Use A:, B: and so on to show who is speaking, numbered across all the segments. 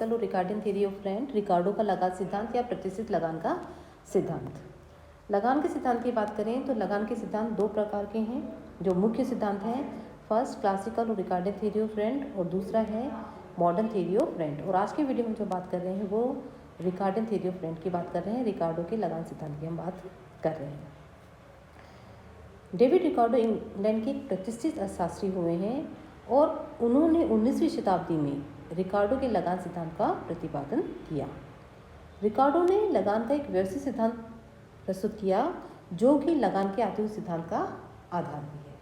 A: Classical और Ricardian theory of rent, रिकार्डो का लगान सिद्धांत या प्रतिष्ठित लगान का सिद्धांत। लगान के सिद्धांत की बात करें तो लगान के सिद्धांत दो प्रकार के हैं जो मुख्य सिद्धांत हैं। फर्स्ट क्लासिकल और रिकार्डियन थ्योरी ऑफ रेंट और दूसरा है मॉडर्न थ्योरी ऑफ रेंट। और आज के वीडियो में जो बात कर रहे हैं वो रिकार्डियन थ्योरी ऑफ रेंट की बात कर रहे हैं, रिकार्डो के लगान सिद्धांत की हम बात कर रहे हैं। डेविड रिकार्डो इंग्लैंड के एक प्रतिष्ठित अर्थशास्त्री हुए हैं और उन्होंने 19वीं शताब्दी में रिकार्डो के लगान सिद्धांत का प्रतिपादन किया। रिकार्डो ने लगान का एक व्यवस्थित सिद्धांत प्रस्तुत किया जो कि लगान के आते हुए सिद्धांत का आधार भी है।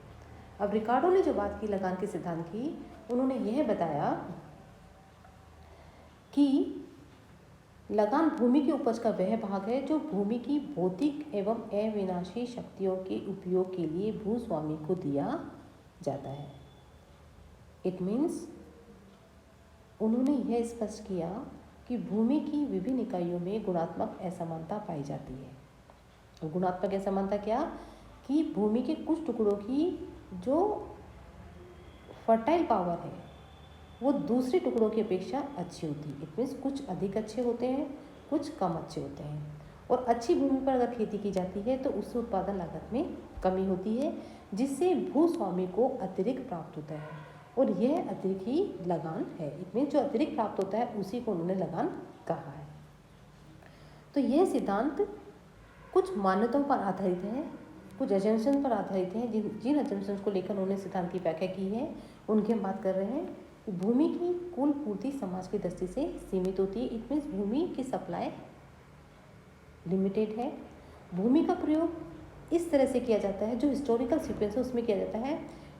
A: अब रिकार्डो ने जो बात की लगान के सिद्धांत की, उन्होंने यह बताया कि लगान भूमि की उपज का वह भाग है जो भूमि की भौतिक एवं अविनाशी शक्तियों के उपयोग के लिए भूस्वामी को दिया जाता है। इट मीन्स उन्होंने यह स्पष्ट किया कि भूमि की विभिन्न इकाइयों में गुणात्मक असमानता पाई जाती है। गुणात्मक असमानता क्या कि भूमि के कुछ टुकड़ों की जो फर्टाइल पावर है वो दूसरे टुकड़ों की अपेक्षा अच्छी होती है। इट मीन्स कुछ अधिक अच्छे होते हैं, कुछ कम अच्छे होते हैं। और अच्छी भूमि पर अगर खेती की जाती है तो उससे उत्पादन लागत में कमी होती है जिससे भूस्वामी को अतिरिक्त प्राप्त होता है और यह अतिरिक्त ही लगान है। इट मीन्स जो अतिरिक्त प्राप्त होता है उसी को उन्होंने लगान कहा है। तो यह सिद्धांत कुछ मान्यताओं पर आधारित है, कुछ एजम्पशन पर आधारित है। जिन एजम्पशन को लेकर उन्होंने सिद्धांत की व्याख्या की है उनकी हम बात कर रहे हैं। भूमि की कुल पूर्ति समाज की दृष्टि से सीमित होती है। इट मीन्स भूमि की सप्लाई लिमिटेड है। भूमि का प्रयोग इस तरह से किया जाता है, जो हिस्टोरिकल सीक्वेंस है उसमें किया जाता है।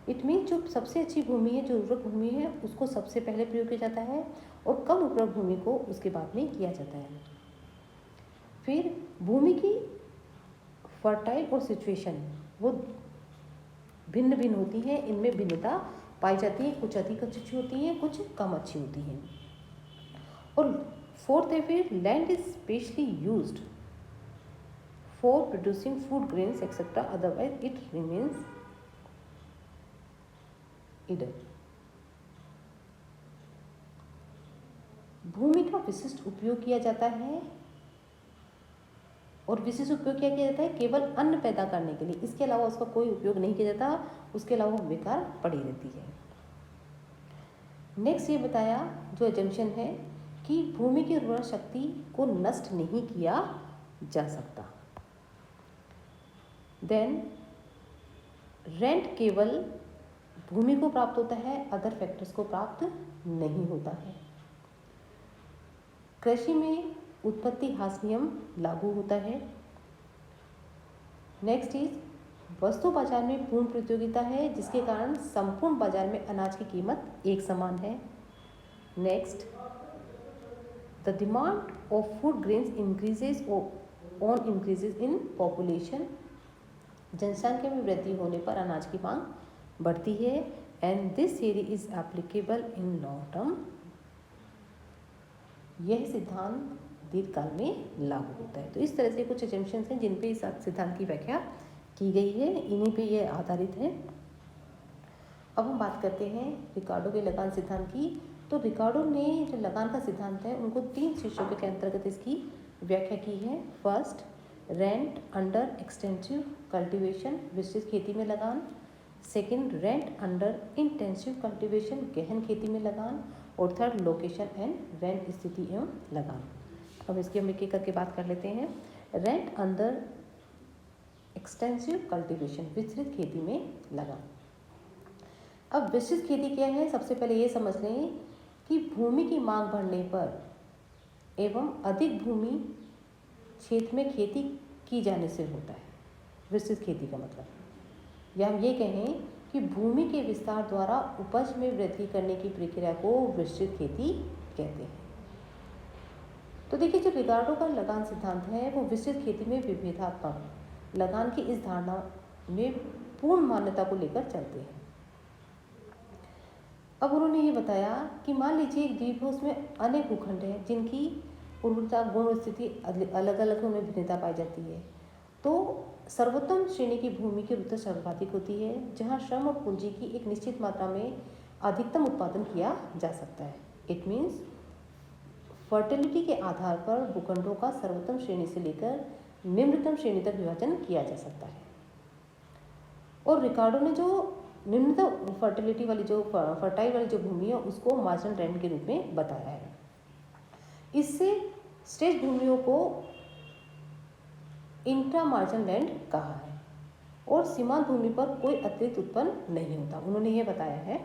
A: इट मीन्स जो सबसे अच्छी भूमि है, जो उर्वरक भूमि है, उसको सबसे पहले प्रयोग किया जाता है और कम उर्वरक भूमि को उसके बाद में किया जाता है। फिर भूमि की फर्टाइल और सिचुएशन वो भिन्न भिन्न होती है, इनमें भिन्नता पाई जाती है। कुछ अधिक अच्छी होती हैं, कुछ कम अच्छी होती हैं। और फोर्थ है फिर land is specially used for producing food grains etcetera, otherwise it remains idle. भूमि का विशिष्ट उपयोग किया जाता है और विशिष्ट उपयोग क्या किया जाता है? केवल अन्न पैदा करने के लिए, इसके अलावा उसका कोई उपयोग नहीं किया जाता, उसके अलावा वो बेकार पड़ी रहती है। नेक्स्ट ये बताया जो एजम्पशन है कि भूमि की उर्वरक शक्ति को नष्ट नहीं किया जा सकता। देन रेंट केवल भूमि को प्राप्त होता है, अदर फैक्टर्स को प्राप्त नहीं होता है। कृषि में उत्पत्ति ह्रास नियम लागू होता है। नेक्स्ट इज वस्तु बाजार में पूर्ण प्रतियोगिता है जिसके कारण संपूर्ण बाजार में अनाज की कीमत एक समान है। Next the demand of food grains increases on increases in population. जनसंख्या में वृद्धि होने पर अनाज की मांग बढ़ती है and this theory is applicable in long term. यह सिद्धांत दीर्घकाल में लागू होता है। तो इस तरह से कुछ एजम्पशंस हैं जिन पे इस सिद्धांत की व्याख्या की गई है, इन्हीं पे ये आधारित है। अब हम बात करते हैं रिकार्डो के लगान सिद्धांत की। तो रिकार्डो ने जो लगान का सिद्धांत है उनको 3 शीर्षों के अंतर्गत इसकी व्याख्या की है। First rent under extensive cultivation, विस्तृत खेती में लगान। Second rent under intensive cultivation, गहन खेती में लगान। और थर्ड लोकेशन एंड रेंट, स्थिति एवं लगान। अब इसकी हम एक एक करके बात कर लेते हैं। रेंट अंडर एक्सटेंसिव कल्टीवेशन, विस्तृत खेती में लगान। अब विस्तृत खेती क्या है? सबसे पहले ये समझ लें कि भूमि की मांग बढ़ने पर एवं अधिक भूमि क्षेत्र में खेती की जाने से होता है विस्तृत खेती का मतलब, या हम ये कहें कि भूमि के विस्तार द्वारा उपज में वृद्धि करने की प्रक्रिया को विस्तृत खेती कहते हैं। तो देखिए जो रिकार्डो का लगान सिद्धांत है वो विस्तृत खेती में विभेदात्मक लगान की इस धारणा में पूर्ण मान्यता को लेकर चलते हैं। अब उन्होंने ये बताया कि मान लीजिए एक द्वीप है, उसमें अनेक भूखंड हैं जिनकी उर्वरता गुण स्थिति अलग अलग उनमें भिन्नता पाई जाती है। तो सर्वोत्तम श्रेणी की भूमि की उर्वरता सर्वाधिक होती है जहाँ श्रम और पूंजी की एक निश्चित मात्रा में अधिकतम उत्पादन किया जा सकता है। इट मीन्स फर्टिलिटी के आधार पर भूखंडों का सर्वोत्तम श्रेणी से लेकर निम्नतम श्रेणी तक विभाजन किया जा सकता है। और रिकार्डो ने जो निम्नतम फर्टिलिटी वाली जो फर्टाइल वाली जो भूमि है उसको मार्जिनल लैंड के रूप में बताया है। इससे स्टेज भूमियों को इंट्रा मार्जिनल लैंड कहा है और सीमांत भूमि पर कोई अतिरिक्त उत्पन्न नहीं होता। उन्होंने ये बताया है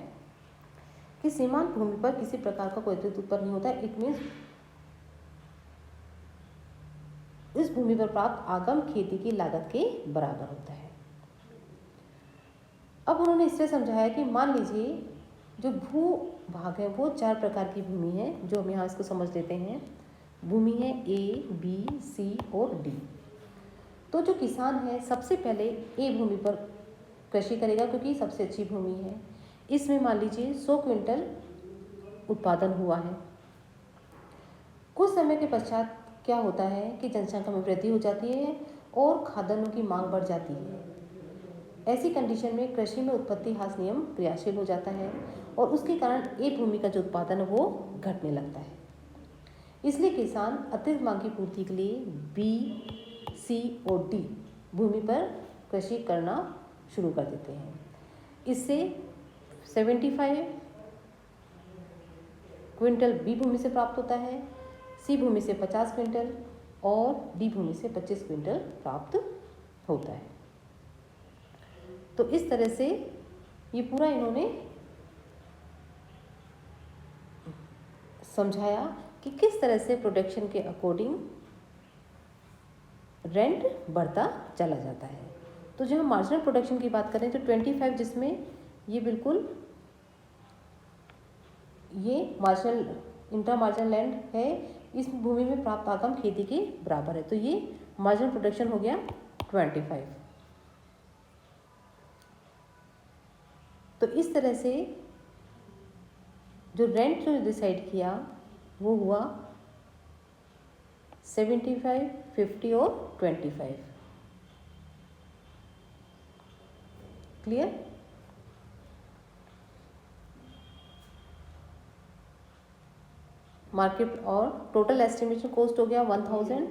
A: कि सीमांत भूमि पर किसी प्रकार का कोई अतिरिक्त उत्पन्न नहीं होता। इट मीन्स इस भूमि पर प्राप्त आगम खेती की लागत के बराबर होता है। अब उन्होंने इससे समझाया कि मान लीजिए जो भू भाग है वो 4 प्रकार की भूमि है, जो हम यहाँ इसको समझ लेते हैं। भूमि है A, B, C और D। तो जो किसान है सबसे पहले A भूमि पर कृषि करेगा क्योंकि सबसे अच्छी भूमि है। इसमें मान लीजिए 100 क्विंटल उत्पादन हुआ है। कुछ समय के पश्चात क्या होता है कि जनसंख्या में वृद्धि हो जाती है और खाद्यान्नों की मांग बढ़ जाती है। ऐसी कंडीशन में कृषि में उत्पत्ति ह्रास नियम क्रियाशील हो जाता है और उसके कारण A भूमि का जो उत्पादन है वो घटने लगता है। इसलिए किसान अतिरिक्त मांग की पूर्ति के लिए B, C और D भूमि पर कृषि करना शुरू कर देते हैं। इससे 75 क्विंटल B भूमि से प्राप्त होता है, C भूमि से 50 क्विंटल और D भूमि से 25 क्विंटल प्राप्त होता है। तो इस तरह से ये पूरा इन्होंने समझाया कि किस तरह से प्रोडक्शन के अकॉर्डिंग रेंट बढ़ता चला जाता है। तो जब हम मार्जिनल प्रोडक्शन की बात करें तो 25 जिसमें ये बिल्कुल ये मार्जिनल इंट्रा मार्जिनल लैंड है, इस भूमि में प्राप्त आगम खेती के बराबर है। तो ये मार्जिनल प्रोडक्शन हो गया 25। तो इस तरह से जो रेंट जो डिसाइड किया वो हुआ 75, 50 और 25। क्लियर? मार्केट और टोटल एस्टिमेशन कॉस्ट हो गया 1000,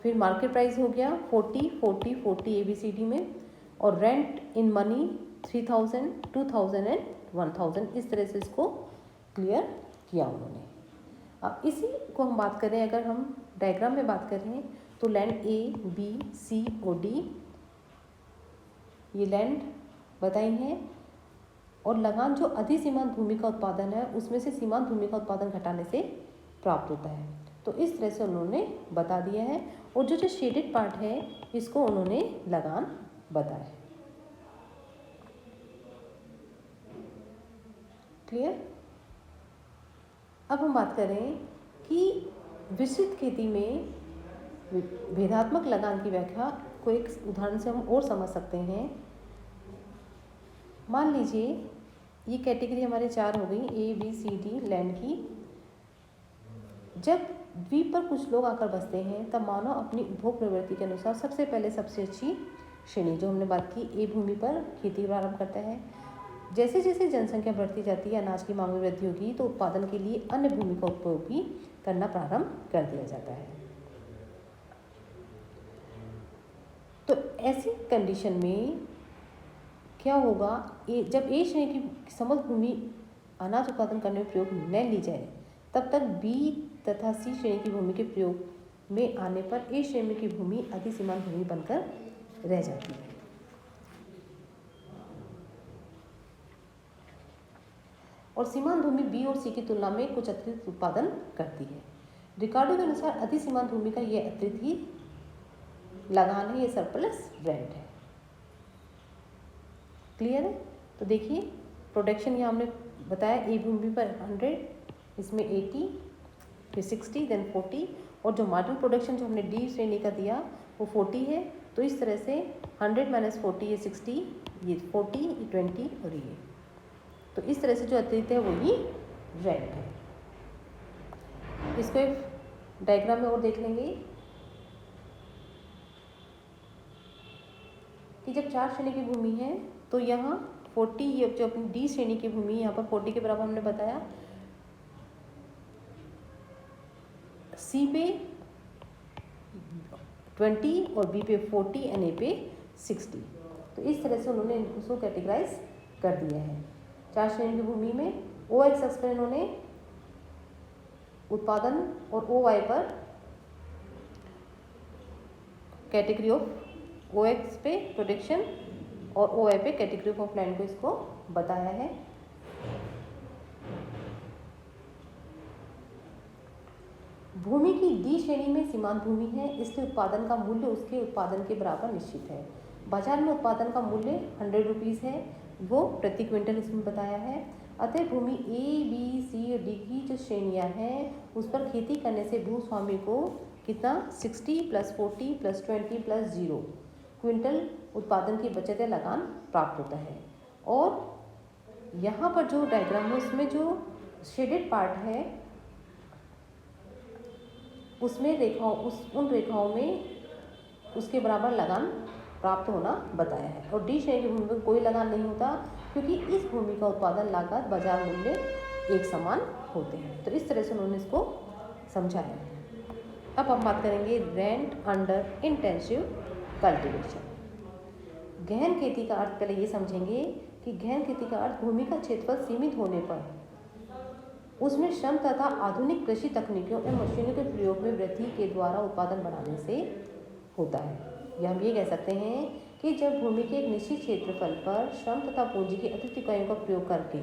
A: फिर मार्केट प्राइस हो गया 40, 40, 40 ABCD में, और रेंट इन मनी 3000, 2000 एंड 1000। इस तरह से इसको क्लियर किया उन्होंने। अब इसी को हम बात करें, अगर हम डायग्राम में बात करें तो लैंड A, B, C और D ये लैंड बताई हैं, और लगान जो अधिसीमांत भूमि का उत्पादन है उसमें से सीमांत भूमि का उत्पादन घटाने से प्राप्त होता है। तो इस तरह से उन्होंने बता दिया है, और जो शेडेड पार्ट है इसको उन्होंने लगान बताया है। क्लियर? अब हम बात करें कि विस्तृत खेती में भेदात्मक लगान की व्याख्या को एक उदाहरण से हम और समझ सकते हैं। मान लीजिए ये कैटेगरी हमारे 4 हो गई, A, B, C, D land की। जब द्वीप पर कुछ लोग आकर बसते हैं तब मानव अपनी उपभोग प्रवृत्ति के अनुसार सबसे पहले सबसे अच्छी श्रेणी जो हमने बात की A भूमि पर खेती प्रारंभ करता है। जैसे जैसे जनसंख्या बढ़ती जाती है, अनाज की मांग में वृद्धि होगी तो उत्पादन के लिए अन्य भूमि का उपयोग भी करना प्रारंभ कर दिया जाता है। तो ऐसी कंडीशन में क्या होगा, जब A श्रेणी की समस्त भूमि अनाज उत्पादन करने में प्रयोग न ली जाए तब तक B तथा C श्रेणी की भूमि के प्रयोग में आने पर A श्रेणी की भूमि अधिसीमांत भूमि बनकर रह जाती है। और सीमांत भूमि B और C की तुलना में कुछ अतिरिक्त उत्पादन करती है। रिकार्डो के अनुसार अधिसीमांत भूमि का यह अतिरिक्त ही लगान है, ये सरप्लस रेंट है। क्लियर है? तो देखिए प्रोडक्शन यहाँ हमने बताया A भूमि पर 100, इसमें 80, फिर 60, देन 40, और जो मार्जिनल प्रोडक्शन जो हमने D श्रेणी का दिया वो 40 है। तो इस तरह से 100 माइनस 40 ये 60, ये 40, ये 20 और ये, तो इस तरह से जो अतिरिक्त है वही रेंट है। इसको एक डायग्राम में और देख लेंगे कि जब 4 श्रेणी की भूमि है तो यहाँ 40, ये जो अपनी D श्रेणी की भूमि यहाँ पर 40 के बराबर हमने बताया, सी पे 20 और बी पे 40 एंड ए पे 60। तो इस तरह से उन्होंने उसको कैटेगराइज कर दिया है। 4 श्रेणी की भूमि में ओ एक्स पर इन्होंने उत्पादन और ओ वाई पर कैटेगरी ऑफ ओ एक्स पे प्रोडक्शन और ओ वाई पे कैटेगरी ऑफ लैंड को इसको बताया है। भूमि की डी श्रेणी में सीमांत भूमि है, इसलिए उत्पादन का मूल्य उसके उत्पादन के बराबर निश्चित है। बाजार में उत्पादन का मूल्य 100 रुपीज़ है, वो प्रति क्विंटल इसमें बताया है। अतः भूमि ए बी सी और डी की जो श्रेणियां हैं उस पर खेती करने से भूस्वामी को कितना 60 + 40 + 20 + 0 क्विंटल उत्पादन की बचत या लगान प्राप्त होता है। और यहाँ पर जो डायग्राम है उसमें जो शेडेड पार्ट है उसमें उन रेखाओं में उसके बराबर लगान प्राप्त होना बताया है। और डी श्रेणी की भूमि में कोई लगान नहीं होता, क्योंकि इस भूमि का उत्पादन लागत बाजार मूल्य एक समान होते हैं। तो इस तरह से उन्होंने इसको समझाया है। अब हम बात करेंगे रेंट अंडर इंटेंसिव कल्टीवेशन। गहन खेती का अर्थ पहले ये समझेंगे कि गहन खेती का अर्थ भूमि का क्षेत्रफल सीमित होने पर उसमें श्रम तथा आधुनिक कृषि तकनीकों एवं मशीनों के प्रयोग में वृद्धि के द्वारा उत्पादन बढ़ाने से होता है। या हम ये कह सकते हैं कि जब भूमि के एक निश्चित क्षेत्रफल पर श्रम तथा पूंजी की अतिरिक्त इकाइयों का प्रयोग करके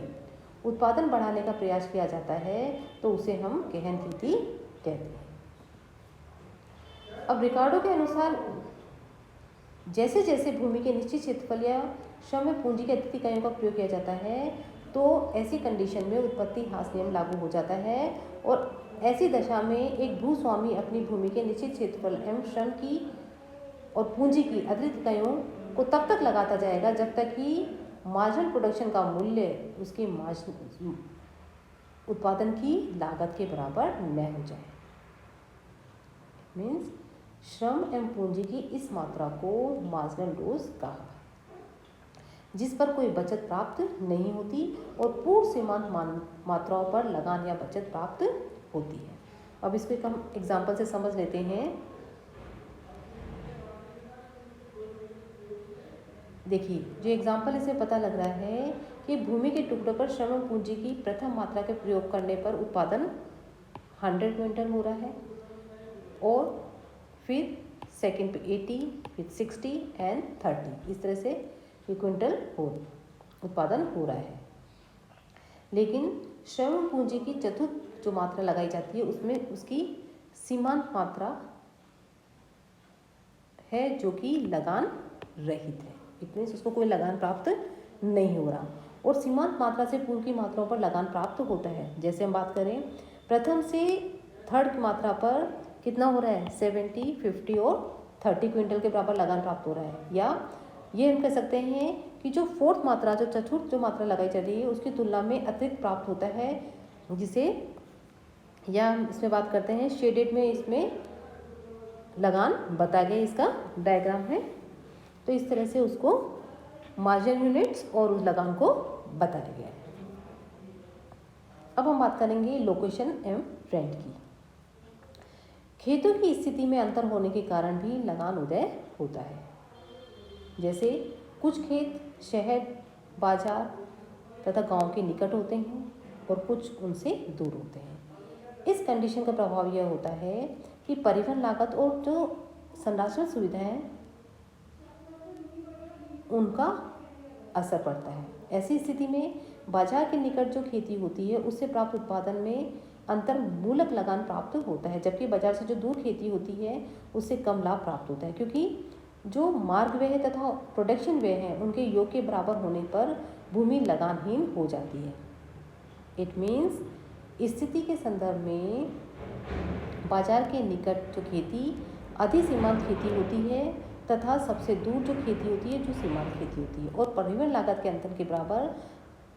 A: उत्पादन बढ़ाने का प्रयास किया जाता है तो उसे हम गहन खेती कहते हैं। अब रिकॉर्डों के अनुसार जैसे जैसे भूमि के निश्चित क्षेत्रफल या श्रम में पूंजी की अतिरिक्त इकाइयों का प्रयोग किया जाता है तो ऐसी कंडीशन में उत्पत्ति ह्रास नियम लागू हो जाता है। और ऐसी दशा में एक भूस्वामी अपनी भूमि के निश्चित क्षेत्रफल एवं श्रम की और पूंजी की अतिरिक्त इकाइयों को तब तक लगाता जाएगा जब तक कि मार्जिनल प्रोडक्शन का मूल्य उसके उत्पादन की लागत के बराबर न हो जाए। मीन्स श्रम एवं पूंजी की इस मात्रा को मार्जिनल लॉस कहा, जिस पर कोई बचत प्राप्त नहीं होती और पूर्ण सीमांत मात्राओं पर लगान या बचत प्राप्त होती है। अब इसको एक हम एग्जाम्पल से समझ लेते हैं। देखिए, जो एग्जाम्पल इससे पता लग रहा है कि भूमि के टुकड़ों पर श्रम और पूंजी की प्रथम मात्रा के प्रयोग करने पर उत्पादन 100 क्विंटल हो रहा है और फिर सेकंड पे 80, फिर 60 एंड 30, इस तरह से ये क्विंटल उत्पादन हो रहा है। लेकिन श्रम पूंजी की चतुर्थ जो मात्रा लगाई जाती है उसमें उसकी सीमांत मात्रा है जो कि लगान रहित है। इट मीन्स उसको कोई लगान प्राप्त नहीं हो रहा और सीमांत मात्रा से पूर्व की मात्राओं पर लगान प्राप्त होता है। जैसे हम बात करें प्रथम से थर्ड की मात्रा पर कितना हो रहा है 70, 50 और 30 क्विंटल के बराबर लगान प्राप्त हो रहा है। या ये हम कह सकते हैं कि जो फोर्थ मात्रा जो चतुर्थ जो मात्रा लगाई जा रही है उसकी तुलना में अतिरिक्त प्राप्त होता है, जिसे या हम इसमें बात करते हैं शेडेड में इसमें लगान बताया गया, इसका डायग्राम है। तो इस तरह से उसको मार्जिनल यूनिट्स और उस लगान को बताया गया है। अब हम बात करेंगे लोकेशन एवं रेंट की। खेतों की स्थिति में अंतर होने के कारण भी लगान उदय होता है। जैसे कुछ खेत शहर, बाजार तथा गांव के निकट होते हैं और कुछ उनसे दूर होते हैं। इस कंडीशन का प्रभाव यह होता है कि परिवहन लागत और जो संरक्षण सुविधाएं उनका असर पड़ता है। ऐसी स्थिति में बाजार के निकट जो खेती होती है उससे प्राप्त उत्पादन में अंतर मूलक लगान प्राप्त होता है, जबकि बाजार से जो दूर खेती होती है उससे कम लाभ प्राप्त होता है, क्योंकि जो मार्ग व्यय तथा प्रोडक्शन व्यय हैं उनके योग के बराबर होने पर भूमि लगानहीन हो जाती है। इट मीन्स स्थिति के संदर्भ में बाजार के निकट जो खेती अधिसीमांत खेती होती है तथा सबसे दूर जो खेती होती है जो सीमांत खेती होती है, और परिवहन लागत के अंतर के बराबर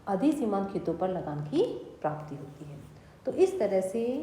A: अधिसीमांत खेतों पर लगान की प्राप्ति होती है। तो इस तरह से